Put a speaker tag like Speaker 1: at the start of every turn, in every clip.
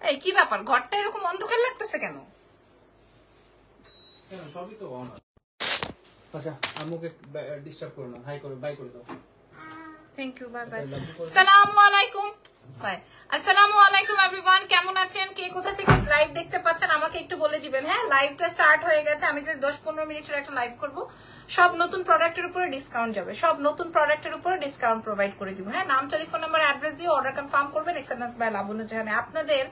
Speaker 1: এই কি ব্যাপার, ঘরটা এরকম অন্ধকার লাগতেছে কেন?
Speaker 2: সবই তো অন। আচ্ছা আম্মুকে ডিস্টার্ব করো না, হাই করো, বাই করে দাও।
Speaker 1: Thank you, bye bye. আসসালামু আলাইকুম। আসসালামু আলাইকুম এভরিওয়ান, কেমন আছেন? কে কোথা থেকে লাইভ দেখতে পাচ্ছেন আমাকে একটু বলে দিবেন। হ্যাঁ, লাইভটা স্টার্ট হয়ে গেছে। আমি জাস্ট 10-15 মিনিটের একটা লাইভ করব। সব নতুন প্রোডাক্টের উপরে ডিসকাউন্ট যাবে, সব নতুন প্রোডাক্টের উপরে ডিসকাউন্ট প্রোভাইড করে দিব। হ্যাঁ, নাম, টেলিফোন নাম্বার, অ্যাড্রেস দিয়ে অর্ডার কনফার্ম করবেন। এক্সেলেন্স বাই লাবণ্য জাহানে আপনাদের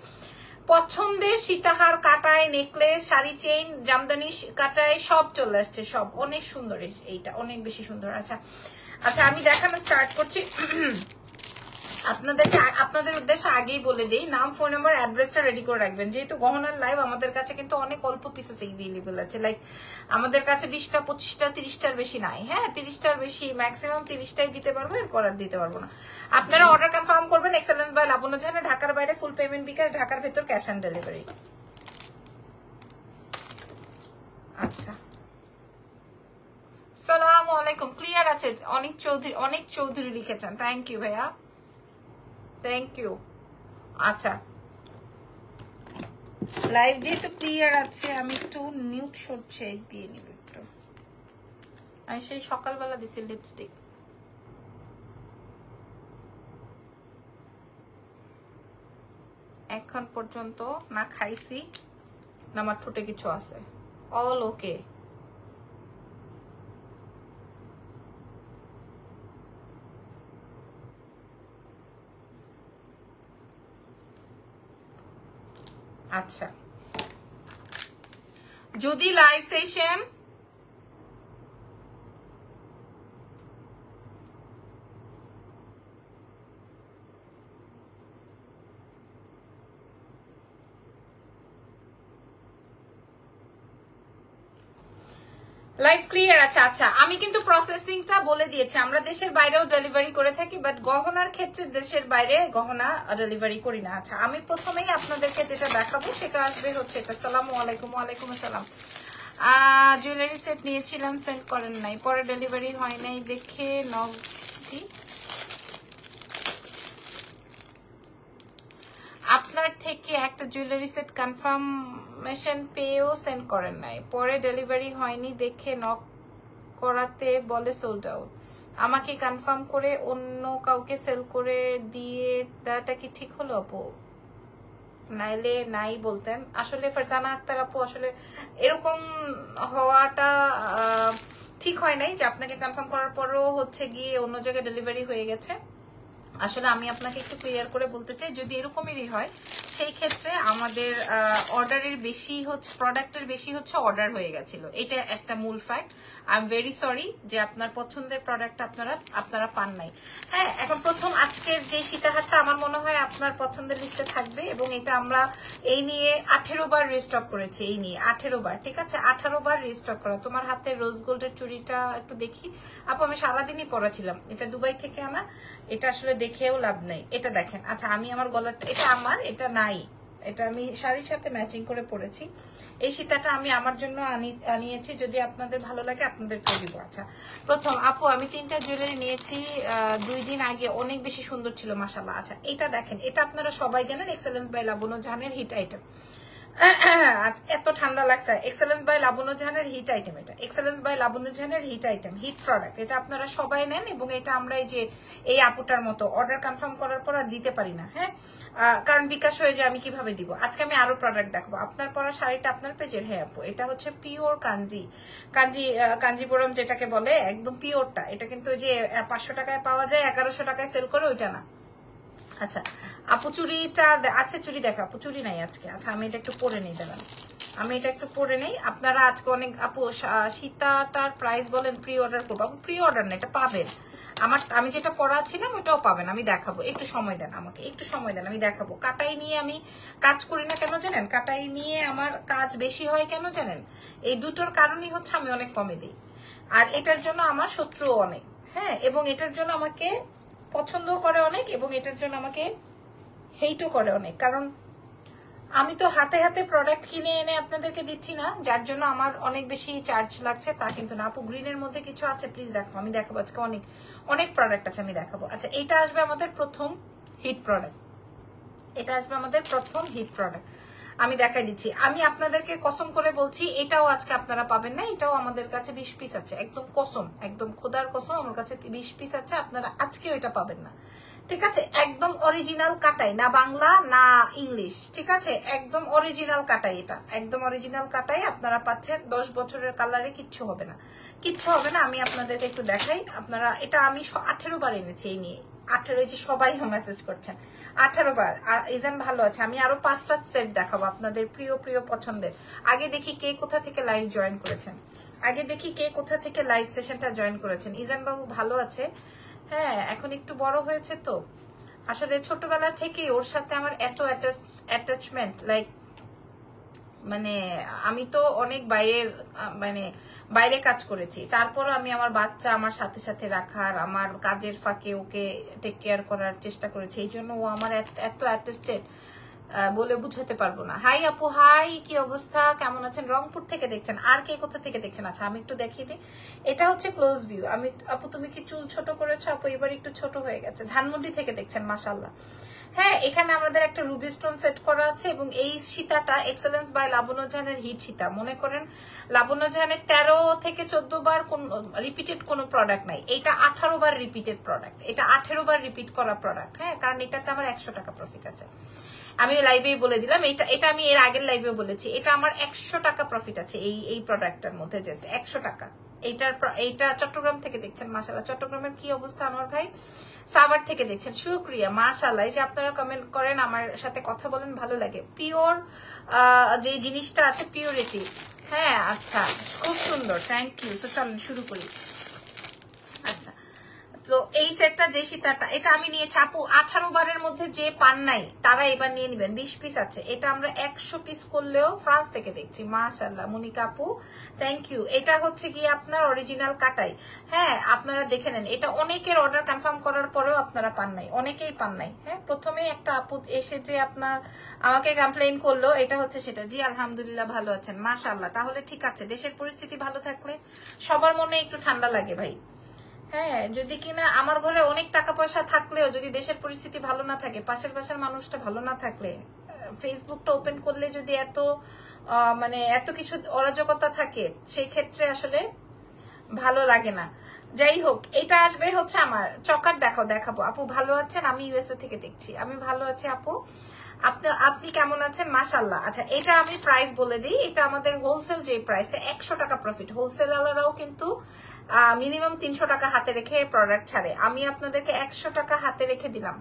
Speaker 1: পছন্দের সীতাহার, কাটাই, নেকলেস, শাড়ি, চেইন, জামদানি কাটাই সব চলে আসছে, সব অনেক সুন্দর। এইটা অনেক বেশি সুন্দর। আচ্ছা আচ্ছা, আমি দেখানো স্টার্ট করছি। আপনাদের উদ্দেশ্যে আগেই বলে দিই, নাম, ফোন নাম্বার, অ্যাড্রেসটা রেডি করে রাখবেন। যেহেতু গহনার লাইভ, আমাদের কাছে কিন্তু অনেক অল্প পিসেস এভেলেবল আছে। লাইক আমাদের কাছে 20টা, 25টা, 30টার বেশি নাই। হ্যাঁ, 30টার বেশি, ম্যাক্সিমাম 30টাই দিতে পারবো, এরপর আর দিতে পারবো না। আপনারা অর্ডার কনফার্ম করবেন। এক্সেলেন্স বাই লাবণ্য জাহানে, ঢাকার বাইরে ফুল পেমেন্ট বিকাশ, ঢাকার ভেতর ক্যাশ অন ডেলিভারি। আচ্ছা, আসসালামু আলাইকুম। ক্লিয়ার আছে? অনেক চৌধুরী লিখেছেন, থ্যাংক ইউ ভাইয়া, থ্যাংক ইউ। আচ্ছা, লাইভ যেহেতু ক্লিয়ার আছে, আমি একটু নিউট শর্ট শেড দিয়ে নিব একটু। আমি সেই সকালবেলা দিছি লিপস্টিক। এখন পর্যন্ত না খাইছি, না আমার ঠোঁটে কিছু আছে। অল ওকে। আচ্ছা, যদি লাইভ সেশন লাইভ ক্লিয়ার আছে। আচ্ছা, আমি কিন্তু প্রসেসিংটা বলে দিয়েছি, আমরা দেশের বাইরেও ডেলিভারি করে থাকি, বাট গহনার ক্ষেত্রে দেশের বাইরে গহনা ডেলিভারি করি না। আচ্ছা, আমি প্রথমেই আপনাদেরকে যেটা দেখাবো সেটা আসবে হচ্ছে এটা। আসসালামু আলাইকুম। ওয়ালাইকুম আসসালাম। জুয়েলারি সেট নিয়েছিলাম, সেন্ড করেন নাই, পরে ডেলিভারি হয় নাই দেখে আপনার থেকে একটা জুয়েলারি সেট কনফার্মেশন পেয়েও সেন্ড করেন নাই, পরে ডেলিভারি হয়নি দেখে নক করাতে বলে সোল্ড আউট। আমাকে কনফার্ম করে অন্য কাউকে সেল করে দিয়ে দেওয়াটা কি ঠিক হলো আপু? নাইলে নাই বলতেন। আসলে ফারজানা আক্তার আপু, আসলে এরকম হওয়াটা ঠিক হয় নাই যে আপনাকে কনফার্ম করার পরও হচ্ছে গিয়ে অন্য জায়গায় ডেলিভারি হয়ে গেছে। আসলে আমি আপনাকে একটু ক্লিয়ার করে বলতে চাই, যদি এরকমই হয় সেই ক্ষেত্রে আমাদের অর্ডারের বেশি হচ্ছে, প্রোডাক্টের বেশি হচ্ছে অর্ডার হয়ে গেছিল, এটা একটা মূল fact. I am very sorry যে আপনার পছন্দের প্রোডাক্ট আপনারা পান নাই। হ্যাঁ, এখন প্রথম আজকের যে সীতাহারটা আমার মনে হয় আপনার পছন্দের লিস্টে থাকবে, এবং এটা আমরা এই নিয়ে 18 বার রিস্টক করেছি, এই নিয়ে 18 বার। ঠিক আছে, 18 বার রিস্টক করা। তোমার হাতে রোজ গোল্ডের চুড়িটা একটু দেখি আপু, আমি সারাদিনই পরাছিলাম, এটা দুবাই থেকে আনা, এটা আসলে দেখেও লাভ নাই। এটা দেখেন। আচ্ছা, আমি আমার গলাটা, এটা আমার, এটা নাই, এটা আমি শাড়ির সাথে ম্যাচিং করে পরেছি। এই সীতাটা আমি আমার জন্য আনিয়েছি, যদি আপনাদের ভালো লাগে আপনাদেরকে দিব। আচ্ছা, প্রথম আপু, আমি 3টা জুয়েলারি নিয়েছি 2 দিন আগে, অনেক বেশি সুন্দর ছিল মাশাআল্লাহ। আচ্ছা, এটা দেখেন, এটা আপনারা সবাই জানেন, এক্সেলেন্স বাই লাবণ্য জাহানের হিট আইটেম। এত ঠান্ডা লাগছে, এক্সেলেন্স বাই লাবণ্য জাহানের হিট আইটেম, এটা এক্সেলেন্স বাই লাবণ্য জাহানের হিট আইটেম, হিট প্রোডাক্ট। এটা আপনারা সবাই নেন, এবং এটা আমরা এই যে এই আপুটার মতো অর্ডার কনফার্ম করার পর আর দিতে পারি না। হ্যাঁ, কারণ বিকাশ হয়ে যায়, আমি কিভাবে দিব? আজকে আমি আরো প্রোডাক্ট দেখাবো। আপনার পরা শাড়িটা আপনার পেজের। হ্যাঁ আপু, এটা হচ্ছে পিওর কাঞ্জিপুরম যেটাকে বলে, একদম পিওরটা। এটা কিন্তু ওই যে 500 টাকায় পাওয়া যায়, 1100 টাকায় সেল করে, ওইটা না। আচ্ছা আপু, চুড়িটা আছে, চুড়ি দেখা আপু, চুড়ি নাই আজকে। আচ্ছা, আমি এটা একটু পরে নেই, দাঁড়ান, আমি এটা একটু পরে নেই। আপনারা আজকে অনেক আপু সীতাটার প্রাইস বলেন, প্রি অর্ডার করবো। আপু প্রি অর্ডার না, এটা পাবেন। আমি যেটা পড়া ছিলাম ওটাও পাবেন, আমি দেখাবো। একটু সময় দেন আমাকে, একটু সময় দেন, আমি দেখাবো। কাটাই নিয়ে আমি কাজ করি না কেন জানেন? কাটাই নিয়ে আমার কাজ বেশি হয় কেন জানেন? এই দুটোর কারণই হচ্ছে আমি অনেক কমে দিই, আর এটার জন্য আমার শত্রুও অনেক। হ্যাঁ, এবং এটার জন্য আমাকে পছন্দও করে অনেক, এবং এটার জন্য আমাকে হেইটও করে অনেক। কারণ আমি তো হাতে হাতে প্রোডাক্ট কিনে এনে আপনাদেরকে দিচ্ছি না, যার জন্য আমার অনেক বেশি চার্জ লাগছে তা কিন্তু না। আপু গ্রিনের মধ্যে কিছু আছে প্লিজ দেখো, আমি দেখাবো আজকে, অনেক অনেক প্রোডাক্ট আছে, আমি দেখাবো। আচ্ছা, এটা আসবে আমাদের প্রথম হিট প্রোডাক্ট, এটা আসবে আমাদের প্রথম হিট প্রোডাক্ট। আমি দেখাই দিচ্ছি, আমি আপনাদেরকে কসম করে বলছি এটাও আজকে আপনারা পাবেন না, এটাও আমাদের কাছে 20 পিস আছে, একদম কসম, একদম খোদার কসম আমার কাছে 20 পিস আছে, আপনারা আজকেও এটা পাবেন না, ঠিক আছে? একদম অরিজিনাল কাটাই, না বাংলা না ইংলিশ, ঠিক আছে? একদম অরিজিনাল কাটাই, এটা একদম অরিজিনাল কাটাই আপনারা পাচ্ছেন। 10 বছরের কালারে কিচ্ছু হবে না, কিচ্ছু হবে না। আমি আপনাদেরকে একটু দেখাই, আপনারা এটা আমি 18 বার এনেছি এই নিয়ে, 18 যে সবাই মেসেজ করছেন 18 বার। আর ইজান ভালো আছে, আমি আরো 5টা সেট দেখাবো আপনাদের প্রিয় প্রিয় পছন্দের। আগে দেখি কে কোথা থেকে লাইভ জয়েন করেছেন, আগে দেখি কে কোথা থেকে লাইভ সেশনটা জয়েন করেছেন। ইজান বাবু ভালো আছে, হ্যাঁ এখন একটু বড় হয়েছে তো, আসলে ছোটবেলা থেকে ওর সাথে আমার এত অ্যাটাচমেন্ট, লাইক মানে আমি তো অনেক বাইরে কাজ করেছি, তারপরও আমি আমার বাচ্চা আমার সাথে সাথে রাখার, আমার কাজের ফাঁকে ওকে টেক কেয়ার করার চেষ্টা করেছি, এই জন্য ও আমার এত অ্যাটাচড বলে বুঝাতে পারবো না। হাই আপু, হাই, কি অবস্থা, কেমন আছেন? রংপুর থেকে দেখছেন, আর কে কোথা থেকে দেখছেন? আচ্ছা আমি একটু দেখিয়ে দিই, এটা হচ্ছে ক্লোজ ভিউ। আমি আপু তুমি কি চুল ছোট করেছো? আপু এবার একটু ছোট হয়ে গেছে। ধানমন্ডি থেকে দেখছেন, মাশাআল্লাহ। হ্যাঁ এখানে আমাদের একটা রুবি স্টোন সেট করা আছে, এবং এই সীতাটা এক্সেলেন্স বাই লাবণ্য জাহানের হিট সীতা। মনে করেন লাবণ্য জাহানের 13 থেকে 14 বার কোন রিপিটেড কোনো প্রোডাক্ট নাই, এটা 18 বার রিপিটেড প্রোডাক্ট, এটা 18 বার রিপিট করা প্রোডাক্ট। হ্যাঁ কারণ এটাতে আমার 100 টাকা প্রফিট আছে, আমি লাইভেই বলে দিলাম, এটা আমি এর আগের লাইভেও বলেছি, এটা আমার 100 টাকা প্রফিট আছে এই প্রোডাক্টটার মধ্যে, জাস্ট 100 টাকা। এইটা চট্টগ্রাম থেকে দেখছেন, মাশাআল্লাহ। চট্টগ্রামের কি অবস্থা আমার ভাই? সাভার থেকে দেখছেন, শুকরিয়া, মাশাআল্লাহ। এই যে আপনারা কমেন্ট করেন, আমার সাথে কথা বলেন, ভালো লাগে। পিওর যে জিনিসটা আছে, পিওরিটি, হ্যাঁ আচ্ছা খুব সুন্দর, থ্যাংক ইউ। সো চলুন শুরু করি। আচ্ছা তো এই সেটটা যে সীতাটা, এটা আমি নিয়েছি আপু 18 বারের মধ্যে যে পান নাই তারা এবার নিয়ে নিবেন, 20 পিস আছে। এটা আমরা 100 পিস করলেও ফ্রান্স থেকে দেখছি, মাশাআল্লাহ মনিকা আপু, থ্যাংক ইউ। এটা হচ্ছে গিয়ে আপনার অরিজিনাল কাটাই, হ্যাঁ আপনারা দেখে নেন। এটা অনেকের অর্ডার কনফার্ম করার পরেও আপনারা পান নাই, অনেকেই পান নাই। হ্যাঁ প্রথমে একটা আপু এসে যে আপনার আমাকে কমপ্লেইন করলো, এটা হচ্ছে সেটা। জি আলহামদুলিল্লাহ ভালো আছেন, মাশাআল্লাহ। তাহলে ঠিক আছে, দেশের পরিস্থিতি ভালো থাকলে সবার মনে একটু ঠান্ডা লাগে ভাই। হ্যাঁ যদি কিনা আমার ঘরে অনেক টাকা পয়সা থাকলেও যদি দেশের পরিস্থিতি ভালো না থাকে, পাশের মানুষটা ভালো না থাকলে, ফেসবুকটা ওপেন করলে যদি এত কিছু অরাজকতা থাকে, সেই ক্ষেত্রে আসলে ভালো লাগে না। যাই হোক, এটা আসবে হচ্ছে আমার চকার, দেখাবো। আপু ভালো আছেন? আমি ইউএসএ থেকে দেখছি, আমি ভালো আছি আপু। আপনি কেমন আছেন? মাশাআল্লাহ। আচ্ছা এটা আমি প্রাইস বলে দিই, এটা আমাদের হোলসেল যে প্রাইসটা 100 টাকা প্রফিট। হোলসেলাররাও কিন্তু মিনিমাম 300 টাকা হাতে রেখে প্রোডাক্ট ছাড়ে, আমি আপনাদেরকে 100 টাকা হাতে রেখে দিলাম।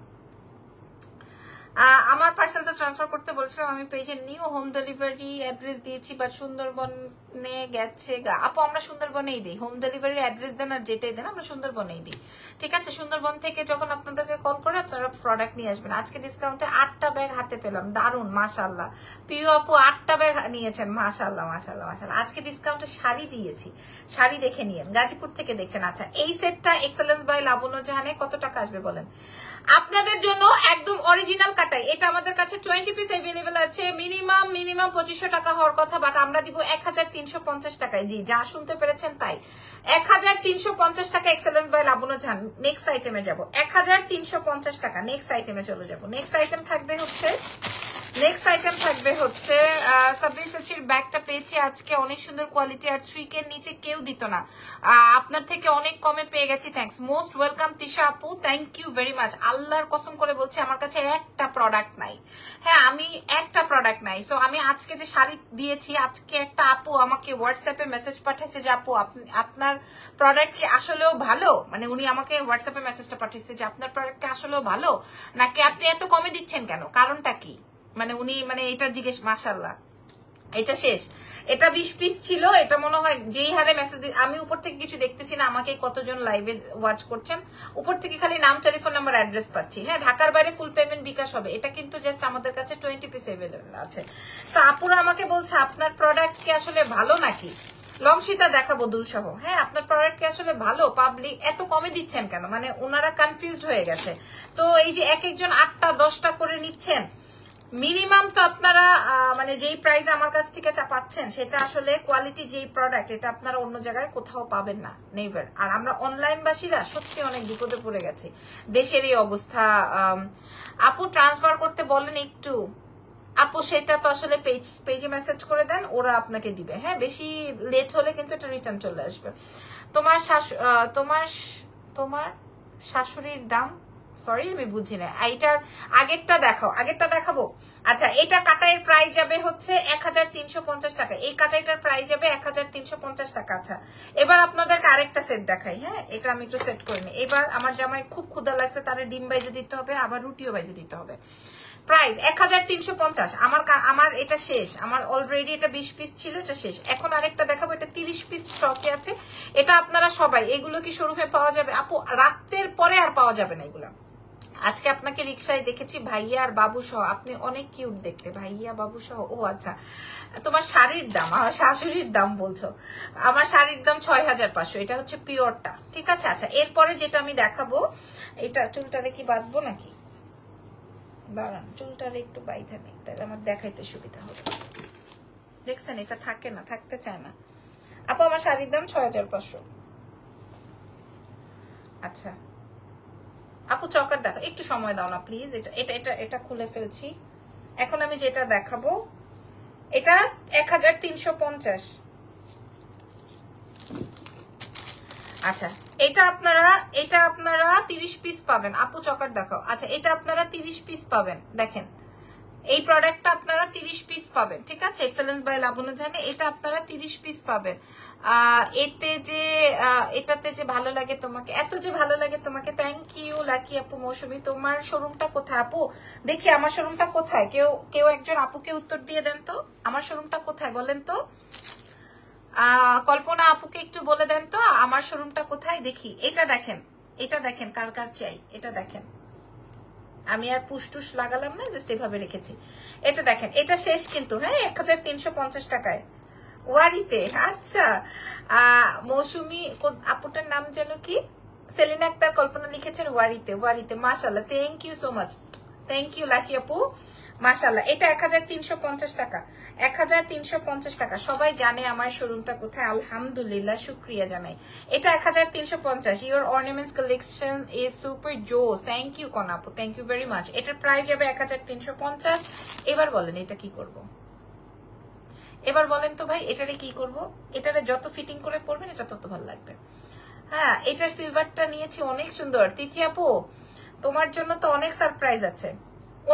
Speaker 1: আমার পার্সেলটা ট্রান্সফার করতে বলছিলাম, আমি পেজে নিউ হোম ডেলিভারি অ্যাড্রেস দিয়েছি, বাট সুন্দরবনে গেছে। আপু আমরা সুন্দরবনেই দিই, হোম ডেলিভারির অ্যাড্রেস দেন আর যেটাই দেন আমরা সুন্দরবনেই দিই, ঠিক আছে? সুন্দরবন থেকে যখন আপনাদেরকে কল করে আপনারা প্রোডাক্ট নিয়ে আসবেন। আজকে ডিসকাউন্টে 8টা ব্যাগ হাতে পেলাম, দারুন, মাশাআল্লাহ। প্রিয় আপু 8টা ব্যাগ নিয়েছেন, মাশাআল্লাহ মাশাআল্লাহ মাশাআল্লাহ। আজকে ডিসকাউন্টে শাড়ি দিয়েছি, শাড়ি দেখে নিয়েন। গাজীপুর থেকে দেখছেন। আচ্ছা এই সেটটা এক্সেলেন্স বাই লাবণ্য জাহানে কত টাকা আসবে বলেন? আপনাদের জন্য একদম অরিজিনাল কাটাই, এটা আমাদের কাছে 20 পিস अवेलेबल আছে, মিনিমাম 2500 টাকা হওয়ার কথা, বাট আমরা দিব 1350 টাকায়। জি যা শুনতে পেরেছেন তাই, 1350 টাকা excellence by Labonno Jahan. Next আইটেমে যাব, 1350 টাকা। নেক্সট আইটেমে চলে যাব। নেক্সট আইটেম থাকবে হচ্ছে সাবরি সাচির ব্যাগটা পেয়েছি আজকে, অনেক সুন্দর কোয়ালিটি, আর 3K এর নিচে কেউ দিত না, আপনার থেকে অনেক কমে পেয়ে গেছি। থ্যাঙ্কস, মোস্ট ওয়েলকাম তিশা আপু, থ্যাংক ইউ ভেরি মাচ। আল্লাহর কসম করে বলছি আমার কাছে একটা প্রোডাক্ট নাই, হ্যাঁ আমি একটা প্রোডাক্ট নাই। সো আমি আজকে যে শাড়ি দিয়েছি, আজকে একটা আপু আমাকে হোয়াটসঅ্যাপে মেসেজ পাঠাইছে যে আপু আপনার প্রোডাক্ট কি আসলেও ভালো, মানে উনি আমাকে হোয়াটসঅ্যাপে মেসেজটা পাঠিয়েছে যে আপনার প্রোডাক্ট কি আসলেও ভালো, নাকি আপনি এত কমে দিচ্ছেন কেন, কারণটা কি, উনি এটা জিজ্ঞেস। মাশাআল্লাহ এটা শেষ, এটা 20 পিস ছিল। এটা মনে হয় যেই হারে মেসেজ, আমি উপর থেকে কিছু দেখতেছি না আমাকে কতজন লাইভে ওয়াচ করছেন, উপর থেকে খালি নাম, টেলিফোন নাম্বার, অ্যাড্রেস পাচ্ছি। হ্যাঁ ঢাকার বাইরে ফুল পেমেন্ট বিকাশ হবে। এটা কিন্তু জাস্ট আমাদের কাছে 20 পিস अवेलेबल আছে। সো আপুরা আমাকে বলছে আপনার প্রোডাক্ট কি আসলে ভালো নাকি, লং সীতা দেখাবো দুলসহ। হ্যাঁ আপনার প্রোডাক্ট কি আসলে ভালো, পাবলিক এত কমে দিচ্ছেন কেন, ওনারা কনফিউজড হয়ে গেছে। তো এই যে এক একজন 8টা 10টা করে নিচ্ছেন, মিনিমাম তো আপনারা মানে যেই প্রাইস আমার কাছ থেকে পাচ্ছেন সেটা আসলে কোয়ালিটি যেই প্রোডাক্ট এটা আপনারা অন্য জায়গায় কোথাও পাবেন না, নেভার। আর আমরা অনলাইন বাসীরা সত্যি অনেক বিপদে পড়ে গেছি, দেশের এই অবস্থা। আপু ট্রান্সফার করতে বলেন একটু। আপু সেটা তো আসলে পেজে মেসেজ করে দেন, ওরা আপনাকে দিবে। হ্যাঁ, বেশি লেট হলে কিন্তু এটা রিটার্ন চলে আসবে। তোমার শাশুড়ির দাম, সরি আমি বুঝি না, এইটার আগেরটা দেখাও, আগেরটা দেখাবো। আচ্ছা, এটা কাটাইয়ের প্রাইস যাবে হচ্ছে 1350 টাকা, এই কাটাইটার প্রাইস যাবে 1350 টাকা। আচ্ছা, এবার আপনাদেরকে আরেকটা সেট দেখাই। হ্যাঁ, এটা আমি একটু সেট করে নিই। এবার আমার জামাই খুব ক্ষুধা লাগছে, তারে ডিম বাইজে দিতে হবে, আবার রুটিও বাইজে দিতে হবে। প্রাইস 1350। আমার এটা শেষ, আমার অলরেডি এটা 20 পিস ছিল, এটা শেষ। এখন আরেকটা দেখাবো, এটা 30 পিস স্টকে আছে। এটা আপনারা সবাই, এগুলো কি শোরুমে পাওয়া যাবে আপু? রাতের পরে আর পাওয়া যাবে না এগুলা। আজকে আপনাকে রিক্সায় দেখেছি ভাইয়া আর বাবু সহ, আপনি অনেক কিউট দেখতে, ভাইয়া বাবু সহ। ও আচ্ছা, তোমার শাড়ির দাম, আমার শাশুড়ির দাম বলছো। আমার শাড়ির দাম 6500, এটা হচ্ছে পিওরটা, ঠিক আছে। আচ্ছা, এরপরে যেটা আমি দেখাবো, এটা চুলটারে কি বাঁধবো নাকি? দাঁড়ান, চুলটারে একটু বাইধা নেই, তাহলে আমার দেখাইতে সুবিধা হবে। দেখছেন, এটা থাকে না, থাকতে চায় না। আপু আমার শাড়ির দাম 6500। আচ্ছা আপু চকার দেখো, একটু সময় দাও না প্লিজ। এটা এটা এটা এটা খুলে ফেলছি। এখন আমি যেটা দেখাবো এটা 1350। আচ্ছা, এটা আপনারা 30 পিস পাবেন। আপু চকার দেখাও। আচ্ছা, এটা আপনারা 30 পিস পাবেন। দেখেন, এই প্রোডাক্টটা আপনারা 30 পিস পাবেন, ঠিক আছে। এক্সেলেন্স বাই লাবণ্য জানে, এটা আপনারা 30 পিস পাবেন। এটাতে যে ভালো লাগে তোমাকে, এত যে ভালো লাগে তোমাকে, থ্যাংক ইউ লাকি আপু। মৌসুমী, তোমার শোরুমটা কোথায় আপু? দেখি আমার শোরুমটা কোথায়, কেউ একজন আপুকে উত্তর দিয়ে দেন তো, আমার শোরুমটা কোথায় বলেন তো। কল্পনা আপুকে একটু বলে দেন তো আমার শোরুমটা কোথায় দেখি। এটা দেখেন কার কার চাই, এটা দেখেন। আমি আর পুষ্টুস লাগালাম না, জাস্ট এভাবে রেখেছি। এটা দেখেন, এটা শেষ কিন্তু। হ্যাঁ, 1350 টাকায় ওয়ারিতে। আচ্ছা, মৌসুমী আপুটার নাম যেন কি, সেলিনা আক্তার কল্পনা লিখেছেন ওয়ারিতে। মাশাআল্লাহ, thank you so much, thank you Lucky আপু, মাশাআল্লাহ। এটা 1350 টাকা, 1350 টাকা। সবাই জানে আমার শোরুমটা কোথায়, আলহামদুলিল্লাহ, শুক্রিয়া জানাই। এটা 1350। Your ornaments collection is super জোস। থ্যাংক ইউ কনা আপু, থ্যাংক ইউ ভেরি মাচ। এটার প্রাইস যাবে 1350। এবার বলেন এটা কি করব, এবার বলেন তো ভাই, এটারে কি করব? এটারে যত ফিটিং করে পরবেন এটা তত ভালো লাগবে। হ্যাঁ, এটার সিলভারটা নিয়েছি, অনেক সুন্দর। তিথি আপু, তোমার জন্য তো অনেক সারপ্রাইজ আছে,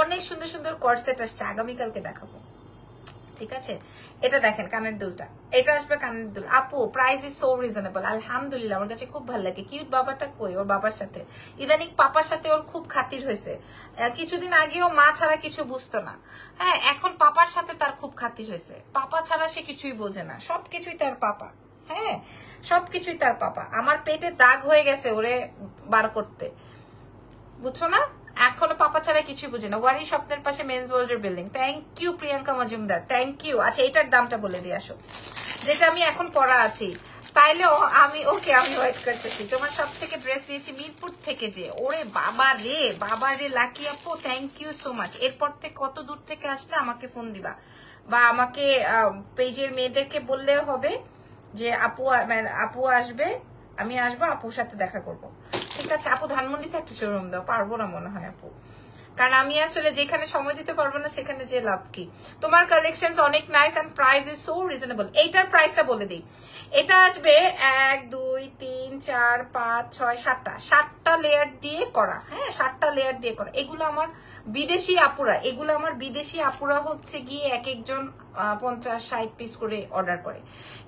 Speaker 1: অনেক সুন্দর সুন্দর কর্সেট আসছে, আগামীকালকে দেখাবো, ঠিক আছে। এটা দেখেন কানের দুলটা, এটা আসবে কানের দুল। আপু প্রাইস ইজ সো রিজনেবল, আলহামদুলিল্লাহ, আমার কাছে খুব ভালো লাগে। কিউট বাবাটা কই, ওর বাবার সাথে ইদানিং পাপার সাথে ওর খুব খাতির হয়েছে। কিছুদিন আগেও মা ছাড়া কিছু বুঝতো না, হ্যাঁ, এখন পাপার সাথে তার খুব খাতির হয়েছে। পাপা ছাড়া সে কিছুই বোঝে না, সবকিছুই তার পাপা। হ্যাঁ, সবকিছুই তার পাপা। আমার পেটে দাগ হয়ে গেছে ওরে বার করতে, বুঝছো না? এখনো পাপা ছাড়া কিছুই বুঝি না। ওয়ারি স্বপ্নের পাশে মেন্স ওয়ার্ল্ডের building. Thank you Priyanka Majumdar, thank you. আচ্ছা, এটার দামটা বলে দিয়ে আসো, যেটা আমি এখন পরা আছি। তাইলেও আমি ওয়েট করতেছি। তোমার সব থেকে ড্রেস নিয়েছি মিরপুর থেকে, যে ওরে বাবা রে লাকি আপু, থ্যাংক ইউ সো মাচ। এরপর থেকে কত দূর থেকে আসলে আমাকে ফোন দিবা, বা আমাকে পেজের মেয়েদেরকে বললে হবে যে আপু আসবে, আমি আসবো, আপুর সাথে দেখা করব, ঠিক আছে। আপু ধানমন্ডিতে একটা শোরুম দাও, পারবো না মনে হয় আপু, কারণ আমি আসলে যেখানে সময় দিতে পারবো না সেখানে যে লাভ কি। তোমার কালেকশন অনেক nice and price is so reasonable. এইটার প্রাইসটা বলে দিই, এটা আসবে 1 2 3 4 5 6 7টা লেয়ার দিয়ে করা। হ্যাঁ, 7টা লেয়ার দিয়ে করা। এগুলো আমার বিদেশি আপুরা হচ্ছে গিয়ে এক একজন 50-60 পিস করে অর্ডার করে।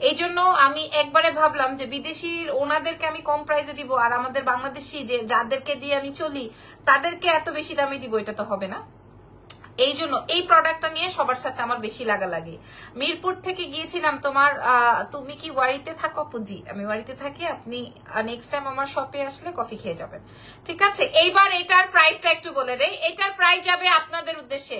Speaker 1: এই জন্য আমি একবারে ভাবলাম যে বিদেশির ওনাদেরকে আমি কম প্রাইসে দিব, আর আমাদের বাংলাদেশি যে যাদেরকে দিয়ে আমি চলি তাদেরকে এত বেশি দামে দিব, এটা তো হবে না। এই জন্য এই প্রোডাক্টটা নিয়ে সবার সাথে আমার বেশি লাগালাগি। মিরপুর থেকে গিয়েছিলাম তোমার, তুমি কি ওয়ারিতে থাকো? পুজি, আমি ওয়ারিতে থাকি। আপনি নেক্সট টাইম আমার শপে আসলে কফি খেয়ে যাবেন, ঠিক আছে। এইবার এটার প্রাইসটা একটু বলে দেই। এটার প্রাইস যাবে আপনাদের উদ্দেশ্যে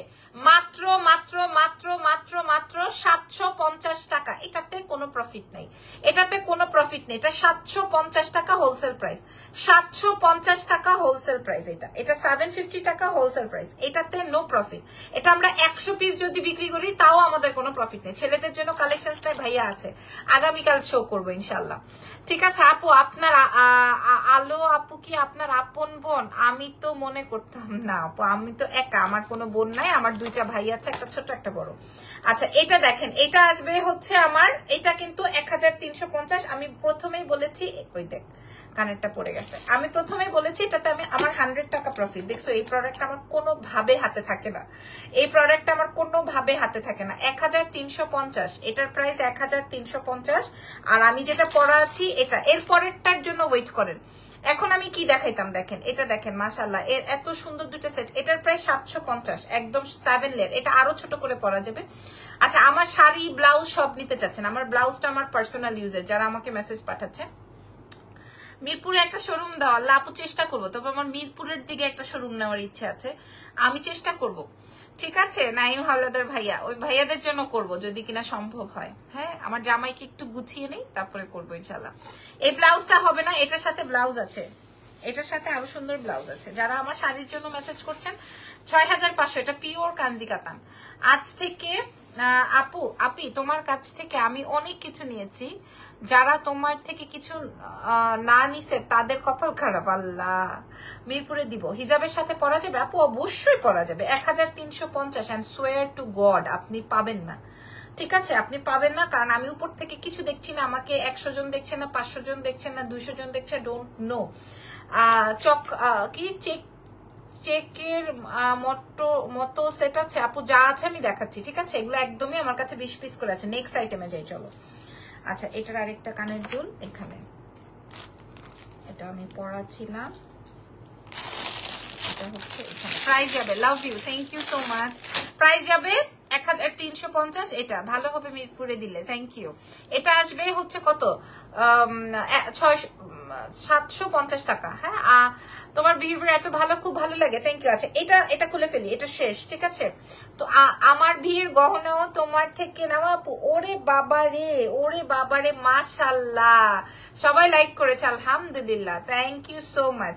Speaker 1: মাত্র মাত্র মাত্র মাত্র মাত্র 750 টাকা। এটাতে কোনো প্রফিট নাই, এটাতে কোনো প্রফিট নেই। এটা 750 টাকা হোলসেল প্রাইস, 750 টাকা হোলসেল প্রাইস। এটা 750 টাকা হোলসেল প্রাইস, এটাতে নো প্রফিট। এটা আমরা 100 পিস যদি বিক্রি করি তাও আমাদের কোনো প্রফিট নেই। ছেলেদের জন্য কালেকশনস তাই ভাইয়া আছে, আগামীকাল শো করবো ইনশাল্লাহ। ঠিক আছে আপু, আপনার আলো আপু কি আপনার আপন বোন? আমি তো মনে করতাম না আপু, আমি তো একা, আমার কোনো বোন নাই, আমার 2টা ভাই আছে, একটা ছোট একটা বড়। আচ্ছা এটা দেখেন, এটা আসবে হচ্ছে আমার, এটা কিন্তু 1350। আমি প্রথমেই বলেছি, ওই দেখ কানেরটা পড়ে গেছে, আমি প্রথমেই বলেছি এটাতে আমার 100 টাকা প্রফিট। দেখছো এই প্রোডাক্ট আমার কোনোভাবে হাতে থাকে না, এই প্রোডাক্ট আমার কোনোভাবে হাতে থাকে না। 1350, এটার প্রাইস 1350। আর আমি যেটা পরা আছি এটা, এর পরেরটার জন্য ওয়েট করেন। এখন আমি কি দেখাইতাম, দেখেন এটা দেখেন, মাশাআল্লাহ এর এত সুন্দর দুটো সেট। এটার প্রাইস 750, একদম 7 লেয়ার, এটা আরো ছোট করে পরা যাবে। আচ্ছা আমার শাড়ি ব্লাউজ সব নিতে চাচ্ছেন, আমার ব্লাউজটা আমার পার্সোনাল ইউজের, যারা আমাকে মেসেজ পাঠাচ্ছে মিরপুরে একটা শোরুম দেওয়া, আল্লাহ আপু চেষ্টা করবো, তবে আমার মিরপুরের দিকে একটা শোরুম নেওয়ার ইচ্ছে আছে, আমি চেষ্টা করব। ঠিক আছে নাইম হাওলাদার ভাইয়া, ওই ভাইয়াদের জন্য করব যদি কিনা সম্ভব হয়। হ্যাঁ আমার জামাইকে একটু গুছিয়ে নেই তারপরে করবো ইনশাল্লাহ। এই ব্লাউজটা হবে না, এটার সাথে ব্লাউজ আছে, এটার সাথে আরো সুন্দর ব্লাউজ আছে। যারা আমার শাড়ির জন্য মেসেজ করছেন 6500, এটা পিওর কাঞ্জি কাতান। আজ থেকে আপু আপি তোমার কাছ থেকে আমি অনেক কিছু নিয়েছি, যারা তোমার থেকে কিছু না নিছে তাদের কপাল খারাপ। আল্লাহ মিরপুরে দিব, হিজাবের সাথে পরা যাবে আপু? অবশ্যই পরা যাবে। 1350 অ্যান্ড সোয়ার টু গড আপনি পাবেন না, ঠিক আছে আপনি পাবেন না, কারণ আমি উপর থেকে কিছু দেখছি না, আমাকে 100 জন দেখছে না, 500 জন দেখছেন না, 200 জন দেখছে, ডোন্ট নো। চক কি চেকের মতো সেট আছে আপু, যা আছে আমি দেখাচ্ছি, ঠিক আছে এগুলো একদমই আমার কাছে 20 পিস করে আছে। নেক্সট আইটেমে যাই চলো। আচ্ছা এটার আরেকটা কানের দুল এখানে, এটা আমি পড়াছিলাম, এটা হচ্ছে এখানে। প্রাইস যাবে, love you, thank you so much. Price যাবে 1350, এটা ভালো হবে মিরপুরে দিলে, থ্যাংক ইউ। এটা আসবে হচ্ছে কত, 750 টাকা। হ্যাঁ তোমার বিহেভিয়ার এত ভালো, খুব ভালো লাগে, থ্যাংক ইউ। আচ্ছা এটা খুলে ফেলি, এটা শেষ, ঠিক আছে। তো আমার বিয়ের গহনাও তোমার থেকে নেওয়া আপু? ওরে বাবারে মাশাআল্লাহ, সবাই লাইক করেছে আলহামদুলিল্লাহ, থ্যাংক ইউ সো মাচ।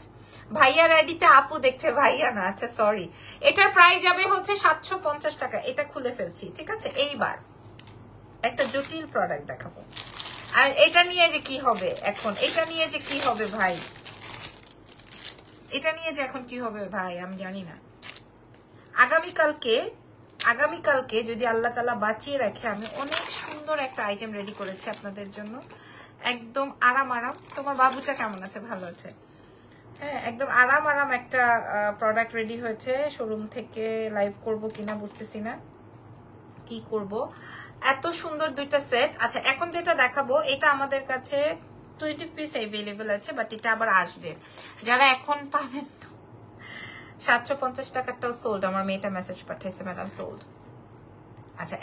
Speaker 1: ভাইয়া আইডিতে আপু দেখছে, ভাইয়া না, আচ্ছা সরি। এটার প্রাইস যাবে হচ্ছে 750 টাকা। এটা খুলে ফেলছি, ঠিক আছে। এইবার একটা জটিল প্রোডাক্ট দেখাবো, আর এটা নিয়ে যে কি হবে এখন, এটা নিয়ে যে কি হবে ভাই, এটা নিয়ে যে এখন কি হবে ভাই আমি জানি না। আগামীকালকে যদি আল্লাহ তাআলা বাঁচিয়ে রাখে, আমি অনেক সুন্দর একটা আইটেম রেডি করেছি আপনাদের জন্য, একদম আরাম। তোমার বাবুটা কেমন আছে? ভালো আছে, হ্যাঁ একদম আরাম একটা প্রোডাক্ট রেডি হয়েছে। শোরুম থেকে লাইভ করব কিনা বুঝতেছি না, কি করব। এত সুন্দর দুইটা সেট। আচ্ছা এখন যেটা দেখাবো, এটা আমাদের কাছে 20 পিস অ্যাভেলেবল আছে, বাট এটা আবার আসবে, যারা এখন পাবেন। 750 টাকাটাও সোল্ড, আমার মেয়েটা মেসেজ পাঠাইছে ম্যাডাম সোল্ড। আচ্ছা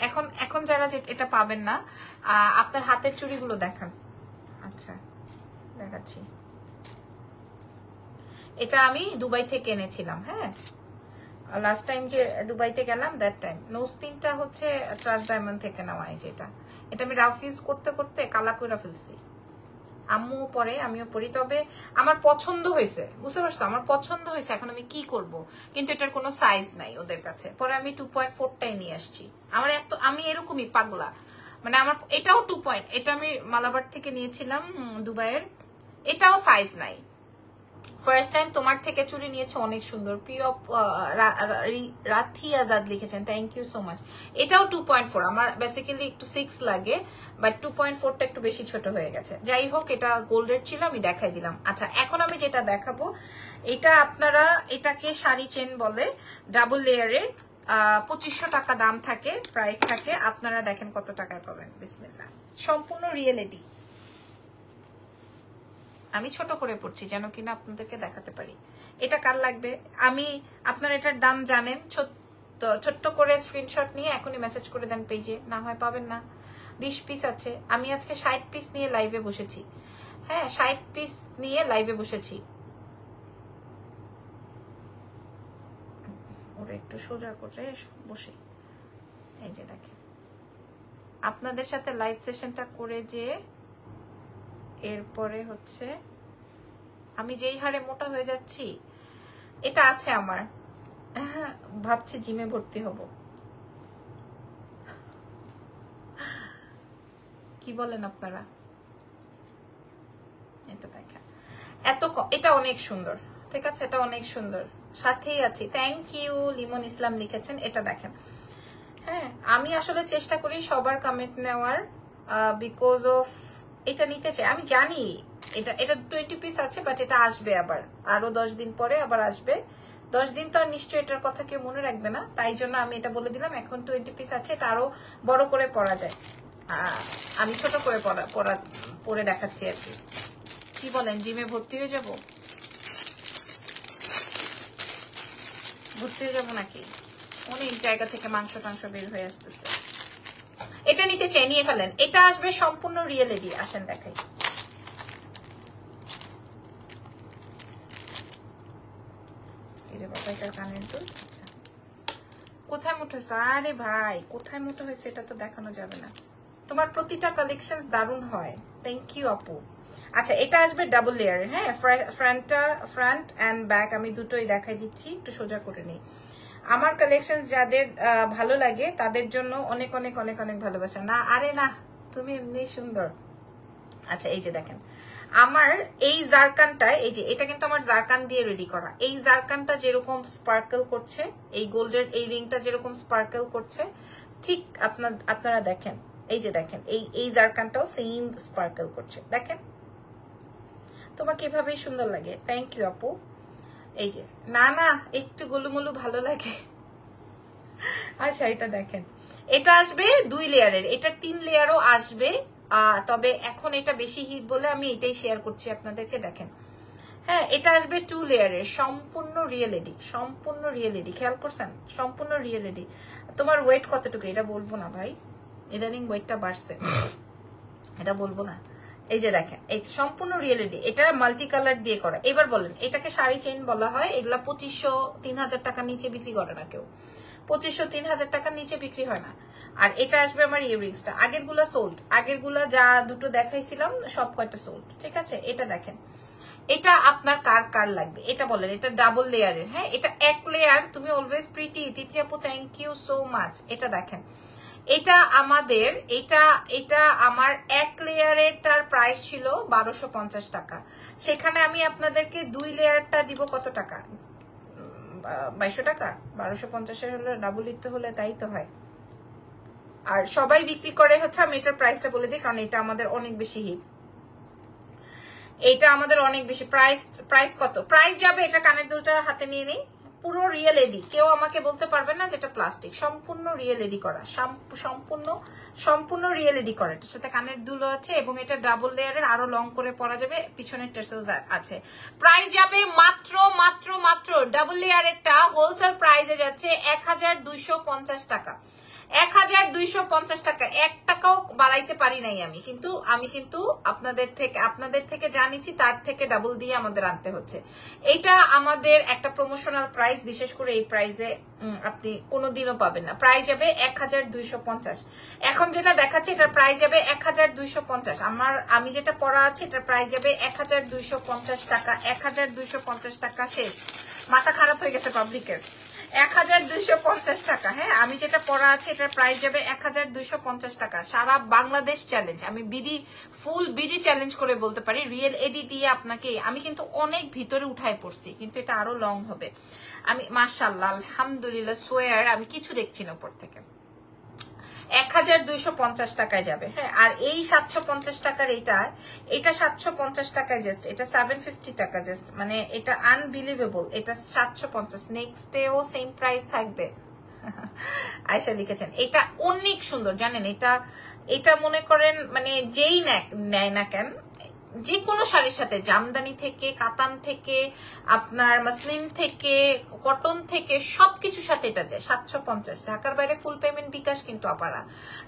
Speaker 1: এখন যারা এটা পাবেন না, আপনার হাতের চুড়িগুলো দেখান। আচ্ছা দেখাচ্ছি, এটা আমি দুবাই থেকে এনেছিলাম। হ্যাঁ লাস্ট টাইম যে দুবাইতে গেলাম দ্যাট টাইম। নোজ পিনটা হচ্ছে ট্রাস্ট ডায়মন্ড থেকে নেওয়া, এটা আমি রাফ ইউজ করতে করতে কালা করে ফেলছি। আম্মুও পরে আমিও পরি, তবে আমার পছন্দ হয়েছে, বুঝতে পারছো, আমার পছন্দ হয়েছে। এখন আমি কি করব, কিন্তু এটার কোনো সাইজ নাই ওদের কাছে। পরে আমি 2.4টাই নিয়ে আসছি। আমি এরকমই পাগলা, মানে আমার এটাও 2 পয়েন্ট, এটা আমি মালাবার থেকে নিয়েছিলাম দুবাইয়ের, এটাও সাইজ নাই। ফার্স্ট টাইম তোমার থেকে চুড়ি নিয়েছে, অনেক সুন্দর। রাথি আজাদ লিখেছেন, থ্যাংক ইউ সো মাচ। এটাও 2.4, আমার বেসিক্যালি একটু 6 লাগে, বাট 2.4টা একটু বেশি ছোট হয়ে গেছে। যাই হোক এটা গোল্ডের ছিল, আমি দেখাই দিলাম। আচ্ছা এখন আমি যেটা দেখাবো, এটা আপনারা এটাকে শাড়ি চেন বলে, ডাবল লেয়ারের, 2500 টাকা দাম থাকে, প্রাইস থাকে। আপনারা দেখেন কত টাকায় পাবেন, বিসমিল্লাহ। সম্পূর্ণ রিয়েলিটি, আমি ছোট করে পড়ছি যেন কিনা আপনাদেরকে দেখাতে পারি। এটা কার লাগবে, আপনারা এটার দাম জানেন, ছোট্ট করে স্ক্রিনশট নিয়ে এখনই মেসেজ করে দেন পেজে, না হয় পাবেন না। 20 পিস আছে, আমি আজকে 60 পিস নিয়ে লাইভে বসেছি। হ্যাঁ 60 পিস নিয়ে লাইভে বসেছি। ওরা একটু সোজা করে বসে, এই যে দেখেন, আপনাদের সাথে লাইভ সেশনটা করে যে এরপরে হচ্ছে আমি যেই হারে মোটা হয়ে যাচ্ছি, এটা আছে আমার ভাবছি জিমে ভর্তি হব। কি বলেন আপনারা? এটা দেখেন, এটা অনেক সুন্দর, ঠিক আছে, এটা অনেক সুন্দর, সাথেই আছি। থ্যাংক ইউ লিমন ইসলাম লিখেছেন। এটা দেখেন, হ্যাঁ আমি আসলে চেষ্টা করি সবার কমেন্ট নেওয়ার, বিকজ অফ এটা নিতে চাই। আমি জানি এটা 20 পিস আছে, বাট এটা আসবে আবার, আরো 10 দিন পরে আবার আসবে। 10 দিন তো আর নিশ্চয়ই এটার কথা কেউ মনে রাখবে না, তাই জন্য আমি এটা বলে দিলাম। এখন 20 পিস আছে, এটা আরো বড় করে পরা যায়। আমি ছোট করে পরে দেখাচ্ছি আর কি। কি বলেন, জিমে ভর্তি হয়ে যাব? ভর্তি হয়ে যাবো নাকি? অনেক জায়গা থেকে মাংস টাংস বের হয়ে আসতেছে। এটা নিতে চাই, নিয়ে ফেলেন। এটা আসবে সম্পূর্ণ রিয়েল এডি। আসেন দেখাই। কানের দুল। আচ্ছা, কোথায় মোটা হয়েছে? আরে ভাই, কোথায় মোটা হয়েছে এটা তো দেখানো যাবে না। তোমার প্রতিটা কালেকশন দারুণ হয়। থ্যাংক ইউ আপু। আচ্ছা, এটা আসবে ডাবল লেয়ার। হ্যাঁ, ফ্রন্ট এন্ড ব্যাক আমি দুটোই দেখাই দিচ্ছি। একটু সোজা করে নিই। আমার কালেকশন যাদের ভালো লাগে তাদের জন্য অনেক অনেক অনেক অনেক ভালোবাসা। না আরে না, তুমি এমনি সুন্দর। আচ্ছা, এই যে দেখেন আমার এই জারকানটা, এই যে এটা কিন্তু আমার জারকান দিয়ে রেডি করা। এই জারকানটা যেরকম স্পার্কেল করছে, এই গোল্ডের এই রিংটা যেরকম স্পার্কেল করছে, ঠিক আপনারা দেখেন, এই যে দেখেন এই জারকানটাও সেম স্পার্কেল করছে। দেখেন, তোমাকে এভাবেই সুন্দর লাগে। থ্যাংক ইউ আপু। এই যে না না, একটু গোলুমলু ভালো লাগে। আচ্ছা, এটা দেখেন, এটা আসবে 2 লেয়ারের, এটা 3 লেয়ারও আসবে। তবে এখন এটা বেশি হিট বলে আমি এটাই শেয়ার করছি আপনাদেরকে। দেখেন, হ্যাঁ এটা আসবে 2 লেয়ারের, সম্পূর্ণ রিয়েল এডি, সম্পূর্ণ রিয়েল এডি। খেয়াল করছেন, সম্পূর্ণ রিয়েল এডি। তোমার ওয়েট কতটুকু এটা বলবো না ভাই, ইদানিং ওয়েটটা বাড়ছে, এটা বলবো না। এই যে দেখেন, এই সম্পূর্ণ রিয়েল এডি, এটা মাল্টি কালার দিয়ে করা। এবার বলেন, এটাকে শাড়ি চেইন বলা হয়। এগুলা 2500-3000 টাকার নিচে বিক্রি করে না কেউ। 2500-3000 টাকার নিচে বিক্রি হয় না। আর এটা আসবে আমার ইয়াররিংসটা, আগের গুলা সোল্ড, আগের গুলা যা দুটো দেখাইছিলাম সব কয়টা সোল্ড, ঠিক আছে। এটা দেখেন, এটা আপনার কার কার লাগবে এটা বলেন। এটা ডাবল লেয়ারের, হ্যাঁ এটা 1 লেয়ার। তুমি অলওয়েজ প্রিটি তিথি আপু, থ্যাংক ইউ সো মাচ। এটা দেখেন, এটা আমাদের এটা আমার 1 লেয়ারেরটার প্রাইস ছিল 1250 টাকা। সেখানে আমি আপনাদেরকে 2 লেয়ারটা দিব কত টাকা? 2200 টাকা। 1250-এর হলে ডাবল দিতে হলে তাই তো হয়। আর সবাই বিক্রি করে হচ্ছে, আমি এটার প্রাইসটা বলে দিই, কারণ এটা আমাদের অনেক বেশি হিট। এটা আমাদের অনেক বেশি প্রাইস কত? প্রাইস যাবে, এটা কানের দুলটা হাতে নিয়ে নিই, পুরো রিয়েল এডি। কেউ আমাকে বলতে পারবে না যেটা প্লাস্টিক, সম্পূর্ণ রিয়েল এডি করা, সম্পূর্ণ রিয়েল এডি করা। এটার সাথে কানের দুলও আছে, এবং এটা ডাবল লেয়ারের, আরো লং করে পরা যাবে, পিছনের টেসেলস আছে। প্রাইস যাবে মাত্র মাত্র মাত্র, ডাবল লেয়ারেরটা হোলসেল প্রাইসে যাচ্ছে 1250 টাকা। 1250 টাকা, 1 টাকাও বাড়াইতে পারি নাই আমি, কিন্তু আপনাদের থেকে জানিছি, তার থেকে ডাবল দিয়ে আমাদের আনতে হচ্ছে। এটা আমাদের একটা প্রমোশনাল প্রাইস, বিশেষ করে এই প্রাইসে আপনি কোনোদিনও পাবেন না। প্রাইস যাবে 1250। এখন যেটা দেখাচ্ছে এটার প্রাইস যাবে 1250। আমি যেটা পড়া আছে এটার প্রাইস যাবে 1250 টাকা। 1250 টাকা শেষ। মাথা খারাপ হয়ে গেছে পাবলিকের। 1250 টাকা। হ্যাঁ, আমি যেটা পড়া আছে এটার প্রাইস যাবে 1250 টাকা। সারা বাংলাদেশ চ্যালেঞ্জ, আমি ফুল বিডি চ্যালেঞ্জ করে বলতে পারি, রিয়েল এডি দিয়ে আপনাকে। আমি কিন্তু অনেক ভিতরে উঠায় পড়ছি, কিন্তু এটা আরো লং হবে। আমি মাশাআল্লাহ আলহামদুলিল্লাহ সোয়ার আমি কিছু দেখছি না উপর থেকে। 1250 টাকায় যাবে। হ্যাঁ, আর এই 750 টাকার এটা 750 টাকায় জাস্ট, এটা 750 টাকা জাস্ট, মানে এটা আনবিলিভেবল। এটা 750, নেক্সট ডেও সেম প্রাইস থাকবে। আয়শা লিখেছেন, এটা অনেক সুন্দর জানেন। এটা মনে করেন মানে যেই নেয় না কেন, যে কোনো শাড়ির সাথে, জামদানি থেকে, কাতান থেকে, আপনার মাসলিন থেকে, কটন থেকে, সবকিছুর সাথে এটা যায় 750। ঢাকার বাইরে ফুল পেমেন্ট বিকাশ, কিন্তু আপারা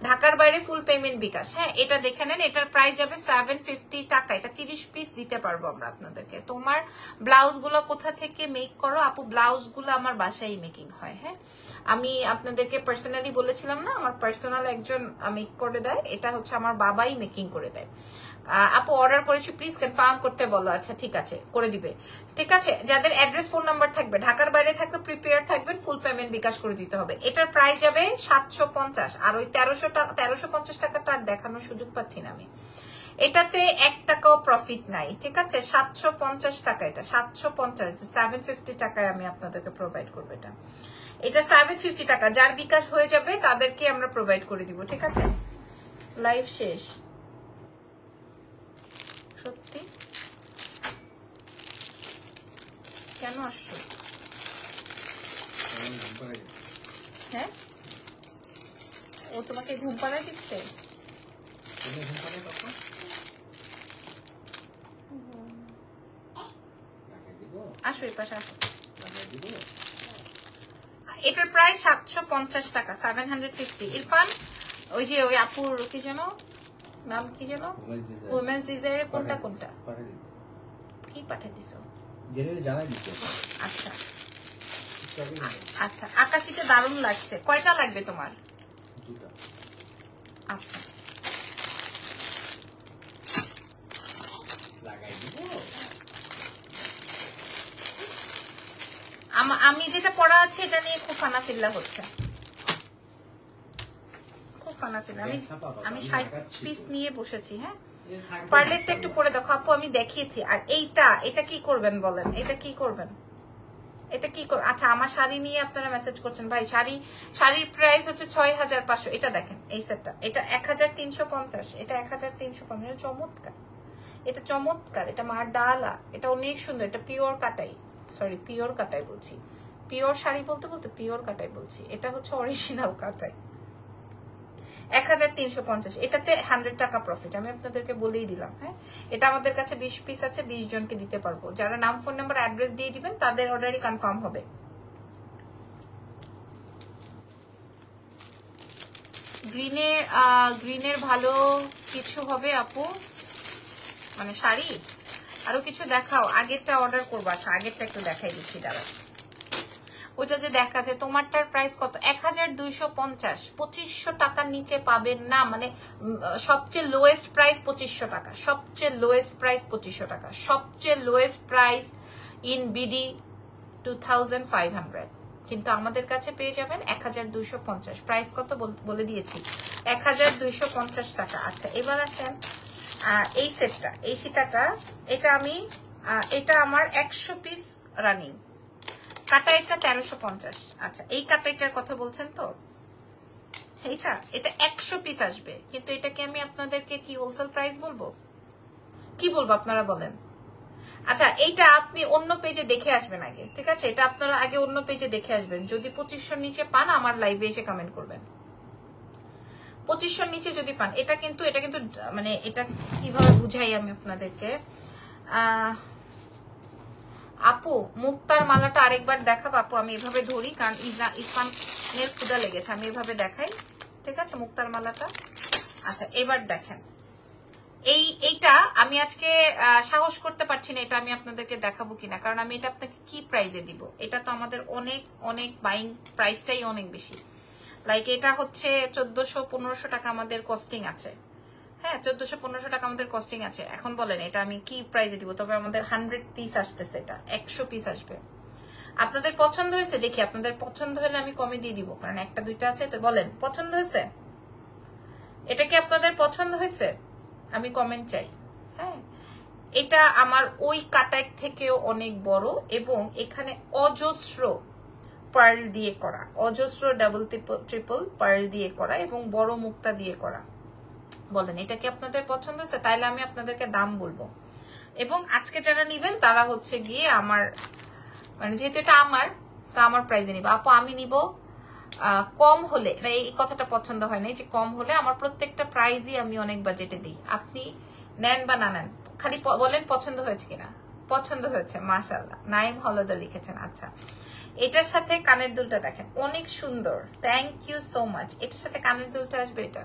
Speaker 1: ঢাকার বাইরে ফুল পেমেন্ট বিকাশ। হ্যাঁ, এটা দেখে নেন, এটার প্রাইস যাবে 750 টাকা। এটা 30 পিস দিতে পারবো আমরা আপনাদেরকে। তোমার ব্লাউজ গুলো কোথা থেকে মেক করো আপু? ব্লাউজ গুলো আমার বাসায় মেকিং হয়। হ্যাঁ, আমি আপনাদেরকে পার্সোনালি বলেছিলাম না, আমার পার্সোনাল একজন মেক করে দেয়। এটা হচ্ছে আমার বাবাই মেকিং করে দেয়। আপু অর্ডার করেছি প্লিজ কনফার্ম করতে বলো। আচ্ছা ঠিক আছে, করে দিবে। ঠিক আছে, যাদের অ্যাড্রেস ফোন নাম্বার থাকবে, ঢাকার বাইরে থাকলে প্রিপেয়ার থাকবেন, ফুল পেমেন্ট বিকাশ করে দিতে হবে। এটার প্রাইস যাবে 750, আর ওই 1350 টাকাটা আর দেখানোর সুযোগ পাচ্ছি না আমি। এটাতে 1 টাকাও প্রফিট নাই। ঠিক আছে, 750 টাকা, এটা 750, 750 টাকায় আমি আপনাদেরকে প্রোভাইড করবো। এটা 750 টাকা, যার বিকাশ হয়ে যাবে তাদেরকে আমরা প্রোভাইড করে দিব। ঠিক আছে, লাইভ শেষ। সত্যি কেন আসছো? হ্যাঁ, ও তোমাকে ঘুম পাড়ায় দিচ্ছে? আসো এই পাশে আসো। এটার প্রাইস 750 টাকা, 750। ইরফান, ওই যে ওই আপুর কি যেন নাম, কি যেন, উইমেন্স ডিজায়ারে কোনটা কোনটা কি পাঠিয়ে দিছো? আচ্ছা আচ্ছা, আকাশিতে দারুণ লাগছে। কয়টা লাগবে তোমার? আচ্ছা, আমি যেটা পড়া আছে এটা নিয়ে খুব ফানাফিল্লা হচ্ছে, খুব ফানাফিল্লা। আমি 60 পিস নিয়ে বসেছি। হ্যাঁ, পার্লেটটা একটু পরে দেখো আপু, আমি দেখিয়েছি। আর এটা কি করবেন বলেন? এটা কি করবেন? এটা কি কর? আচ্ছা, আমার শাড়ি নিয়ে আপনারা মেসেজ করছেন, ভাই শাড়ির প্রাইস হচ্ছে 6500। এটা দেখেন, এই সেটটা, এটা 1350, এটা 1350। চমৎকার, এটা চমৎকার, এটা মার ডালা, এটা অনেক সুন্দর। এটা পিওর কাটাই, সরি পিওর কাটাই বলছি, পিওর শাড়ি বলতে বলতে পিওর কাটাই বলছি। এটা হচ্ছে অরিজিনাল কাটাই, 1350। এটাতে 100 টাকা প্রফিট, আমি আপনাদেরকে বলেই দিলাম। হ্যাঁ, এটা আমাদের কাছে 20 পিস আছে, 20 জনকে দিতে পারবো। যারা নাম, ফোন নাম্বার, অ্যাড্রেস দিয়ে দিবেন তাদের অর্ডারই কনফার্ম হবে। গ্রিনের ভালো কিছু হবে আপু, মানে শাড়ি আরো কিছু দেখাও। আগেরটা অর্ডার করবো। আচ্ছা, আগেরটা একটু দেখাই দিচ্ছি, দাঁড়া। ওইটা যে দেখাতে, তোমারটার প্রাইস কত? 1250। 2500 টাকার নিচে পাবেন না, মানে সবচেয়ে লোয়েস্ট প্রাইস 2500 টাকা, সবচেয়ে লোয়েস্ট প্রাইস 2500 টাকা, সবচেয়ে লোয়েস্ট প্রাইস ইন বিডি 2500। কিন্তু আমাদের কাছে পেয়ে যাবেন 1250। প্রাইস কত বলে দিয়েছি, 1250 টাকা। আচ্ছা, এবার আসেন এই সেটটা, এই সীতাটা, এটা আমার 100 পিস রানিং। কাটাইটা 1350। আচ্ছা, এই কাটাইটার কথা বলছেন তো? এটা 100 পিস আসবে, কিন্তু এটাকে আমি আপনাদেরকে কি হোলসেল প্রাইস বলবো? কি বলবো আপনারা বলেন? আচ্ছা, এইটা আপনি অন্য পেজে দেখে আসবেন আগে। ঠিক আছে, এটা আপনারা আগে অন্য পেজে দেখে আসবেন। যদি 2500 নিচে পান আমার লাইভে এসে কমেন্ট করবেন। 2500 নিচে যদি পান, এটা কিন্তু মানে এটা কিভাবে বুঝাই আমি আপনাদেরকে। আপু, মুক্তার মালাটা আরেকবার দেখাবো আপু? আমি এভাবে ধরি, কারণ ইরফানের ক্ষুধা লেগেছে, আমি এভাবে দেখাই। ঠিক আছে, মুক্তার মালাটা। আচ্ছা, এবার দেখেন, এইটা আমি আজকে সাহস করতে পারছি না এটা আমি আপনাদেরকে দেখাবো কিনা, কারণ আমি এটা আপনাকে কি প্রাইজে দিব। এটা তো আমাদের অনেক অনেক বাইং প্রাইসটাই অনেক বেশি। লাইক এটা হচ্ছে 1400-1500 টাকা আমাদের কস্টিং আছে। হ্যাঁ, 1400-1500 টাকা আমাদের কস্টিং আছে। এখন বলেন এটা আমি কি প্রাইসে দিব? তবে আমাদের 100 পিস আসতেছে, এটা 100 পিস আসবে। আপনাদের পছন্দ হয়েছে? দেখি, আপনাদের পছন্দ হলে আমি কমে দিয়ে দিব, কারণ একটা দুইটা আছে তো। বলেন পছন্দ হয়েছে? এটা কি আপনাদের পছন্দ হয়েছে? আমি কমেন্ট চাই। হ্যাঁ, এটা আমার ওই কাটার থেকেও অনেক বড়, এবং এখানে অজস্র পার্ল দিয়ে করা, অজস্র ডাবল ট্রিপল পার্ল দিয়ে করা, এবং বড় মুক্তা দিয়ে করা। বলেন এটা কি আপনাদের পছন্দ হয়েছে? তাইলে আমি আপনাদেরকে দাম বলবো, এবং আজকে যারা নিবেন তারা হচ্ছে গিয়ে আমার, মানে যেহেতু এটা আমার প্রাইজে নিব। আপু আমি নিব কম হলে, এই কথাটা পছন্দ হয় না, যে কম হলে। আমার প্রত্যেকটা প্রাইজই আমি অনেক বাজেটে দিই। আপনি নেন বা না নেন, খালি বলেন পছন্দ হয়েছে কিনা। পছন্দ হয়েছে, মাশাআল্লাহ। নাইম হলদা লিখেছেন। আচ্ছা, এটার সাথে কানের দুলটা দেখেন, অনেক সুন্দর। Thank you so much. এটার সাথে কানের দুলটা আসবে এটা।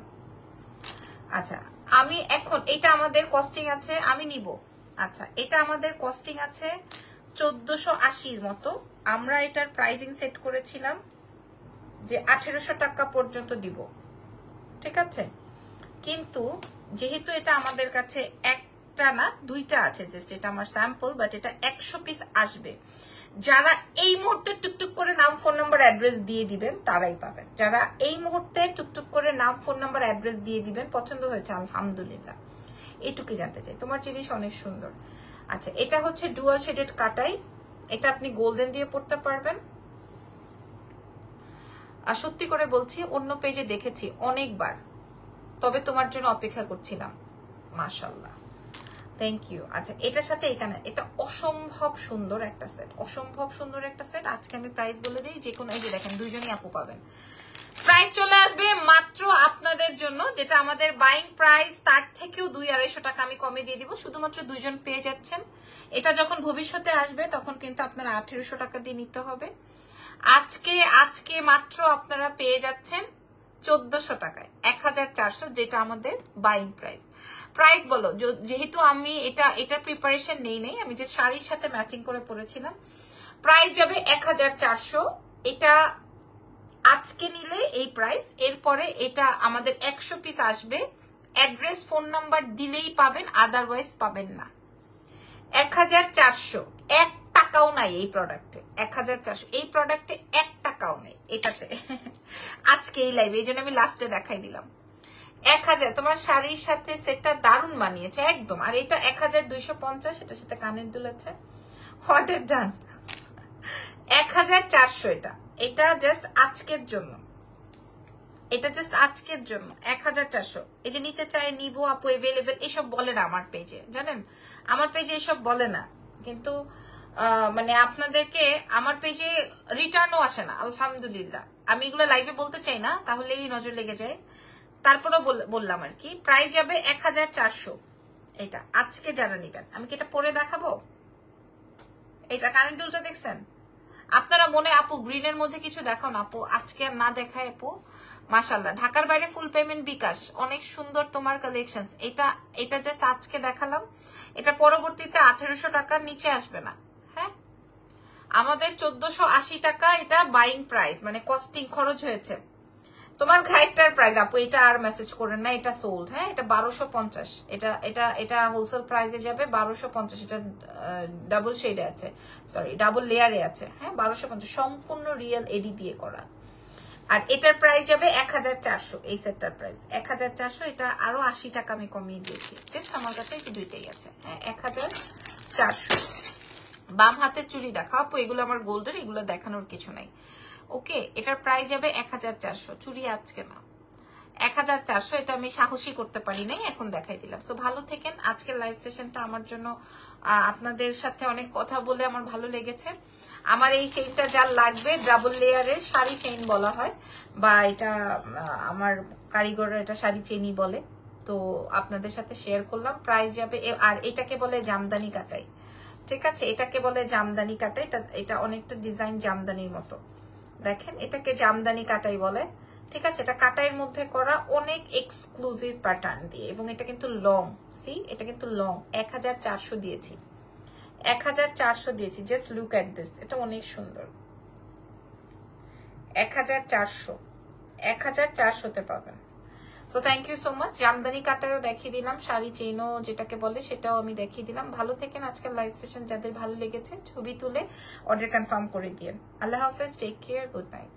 Speaker 1: আচ্ছা, আমি এখন এটা আমাদের কস্টিং আছে, আমি নিব। আচ্ছা, এটা আমাদের কস্টিং আছে 1480 মতো। আমরা এটার প্রাইজিং সেট করেছিলাম যে 1800 টাকা পর্যন্ত দিব। ঠিক আছে, কিন্তু যেহেতু এটা আমাদের কাছে একটা না দুইটা আছে, জাস্ট এটা আমার স্যাম্পল, বাট এটা 100 পিস আসবে। যারা এই মুহূর্তে টুকটুক করে নাম ফোন নাম্বার অ্যাড্রেস দিয়ে দিবেন তারাই পাবেন। যারা এই মুহূর্তে টুকটুক করে নাম ফোন নাম্বার অ্যাড্রেস দিয়ে দিবেন, পছন্দ হয়েছে আলহামদুলিল্লাহ, এইটুকু জানতে চাই। তোমার জিনিস অনেক সুন্দর। আচ্ছা, এটা হচ্ছে ডুয়াল শেডেড কাটাই, এটা আপনি গোল্ডেন দিয়ে পড়তে পারবেন। আর সত্যি করে বলছি, অন্য পেজে দেখেছি অনেকবার, তবে তোমার জন্য অপেক্ষা করছিলাম। মাশাআল্লাহ, থ্যাংক ইউ। আচ্ছা, এটার সাথে এখানে এটা অসম্ভব সুন্দর একটা সেট, অসম্ভব সুন্দর একটা সেট। আজকে আমি প্রাইস বলে দিই, যে কোনো, এই যে দেখেন দুইজনই আপু পাবেন। প্রাইস চলে আসবে মাত্র আপনাদের জন্য, যেটা আমাদের বাইং প্রাইস তার থেকেও 200-250 টাকা আমি কমে দিয়ে দিব, শুধুমাত্র দুইজন পেয়ে যাচ্ছেন। এটা যখন ভবিষ্যতে আসবে তখন কিন্তু আপনারা 1800 টাকা দিয়ে নিতে হবে। আজকে মাত্র আপনারা পেয়ে যাচ্ছেন 1400 টাকায়, 1400, যেটা আমাদের বাইং প্রাইস। প্রাইস বলো, যেহেতু আমি এটা প্রিপারেশন নেই, আমি যে শাড়ির সাথে ম্যাচিং করে পরেছিলাম। প্রাইস যাবে 1400, এটা আজকে নিলে এই প্রাইস। এরপরে এটা আমাদের 100 পিস আসবে, অ্যাড্রেস ফোন নাম্বার দিলেই পাবেন, আদারওয়াইজ পাবেন না। 1400, 1 টাকাও নাই এই প্রোডাক্টে। 1400 এই প্রোডাক্টে 1 টাকাও নেই এটাতে। আজকে এই লাইভে, এই জন্য আমি লাস্টে দেখাই দিলাম। 1000 তোমার শাড়ির সাথে সেটটা দারুণ মানিয়েছে একদম। আর এটা 1250, এটার সাথে কানের দুল আছে। অর্ডার ডান। 1400 এটা জাস্ট আজকের জন্য, এটা জাস্ট আজকের জন্য 1400। এই যে নিতে চাই, নিবো আপু, এভেলেবেল, এসব বলে না আমার পেজে, জানেন আমার পেজে এসব বলে না। কিন্তু মানে আপনাদেরকে আমার পেজে রিটার্নও আসে না আলহামদুলিল্লাহ। আমি এগুলো লাইভে বলতে চাই না, তাহলেই নজর লেগে যায়। তারপরেও বললাম আর কি। প্রাইস যাবে 1400 এটা আজকে যারা নিবেন। আমি কি এটা পরে দেখাবো? এটা কানের দুলটা দেখছেন আপনারা? মনে আপু গ্রিনের মধ্যে কিছু দেখাও না আপু, আজকে আর না দেখায় আপু। মাশাআল্লাহ, ঢাকার বাইরে ফুল পেমেন্ট বিকাশ, অনেক সুন্দর তোমার কালেকশনস। এটা জাস্ট আজকে দেখালাম, এটা পরবর্তীতে 1800 টাকার নিচে আসবে না। হ্যাঁ, আমাদের 1480 টাকা এটা বাইং প্রাইস, মানে কস্টিং খরচ হয়েছে। তোমার ঘাইটার প্রাইস আপু, এটা আর মেসেজ করেন না, এটা সোল্ড। হ্যাঁ, এটা 1250, এটা হোলসেল প্রাইসে যাবে 1250। এটা ডাবল শেডে আছে, সরি ডাবল লেয়ারে আছে। হ্যাঁ, 1250 সম্পূর্ণ রিয়েল এডি দিয়ে করা। আর এটার প্রাইস যাবে 1400, এই সেটটার প্রাইস 1400। এটা আরো 80 টাকা আমি কমিয়ে দিয়েছি, জাস্ট আমার কাছে এই দুইটাই আছে। হ্যাঁ, 1400। বাম হাতের চুড়ি দেখাও আপু, এগুলো আমার গোল্ডের, এগুলো দেখানোর কিছু নাই। ওকে, এটার প্রাইস যাবে 1400, চুরি আজকে না 1400। এটা আমি সাহসী করতে পারি নাই, এখন দেখাই দিলাম। সো ভালো থেকেন। আজকের লাইভ সেশনটা আমার জন্য, আপনাদের সাথে অনেক কথা বলে আমার ভালো লেগেছে। আমার এই চেইনটা যার লাগবে, ডাবল লেয়ারের শাড়ি চেইন বলা হয়, বা এটা আমার কারিগররা এটা শাড়ি চেইনই বলে। তো আপনাদের সাথে শেয়ার করলাম। প্রাইস যাবে, আর এটাকে বলে জামদানি কাটাই, ঠিক আছে? এটাকে বলে জামদানি কাটাই। এটা অনেকটা ডিজাইন জামদানির মতো, দেখেন এটাকে জামদানি কাটাই বলে, ঠিক আছে? এটা কাটাইয়ের মধ্যে করা, অনেক এক্সক্লুসিভ প্যাটার্ন দিয়ে, এবং এটা কিন্তু লং। সি, এটা কিন্তু লং। 1400 দিয়েছি, 1400 দিয়েছি। জাস্ট লুক এট দিস, এটা অনেক সুন্দর। 1400তে পাবেন। So thank you so much. Jamdani কাটায়ও দেখিয়ে দিলাম, শাড়ি চেইনও যেটাকে বলে সেটাও আমি দেখিয়ে দিলাম। ভালো থেকেন। আজকের লাইভ সেশন যাদের ভালো লেগেছে ছবি তুলে অর্ডার কনফার্ম করে দিন। আল্লাহ হাফেজ, টেক কেয়ার, গুড নাইট।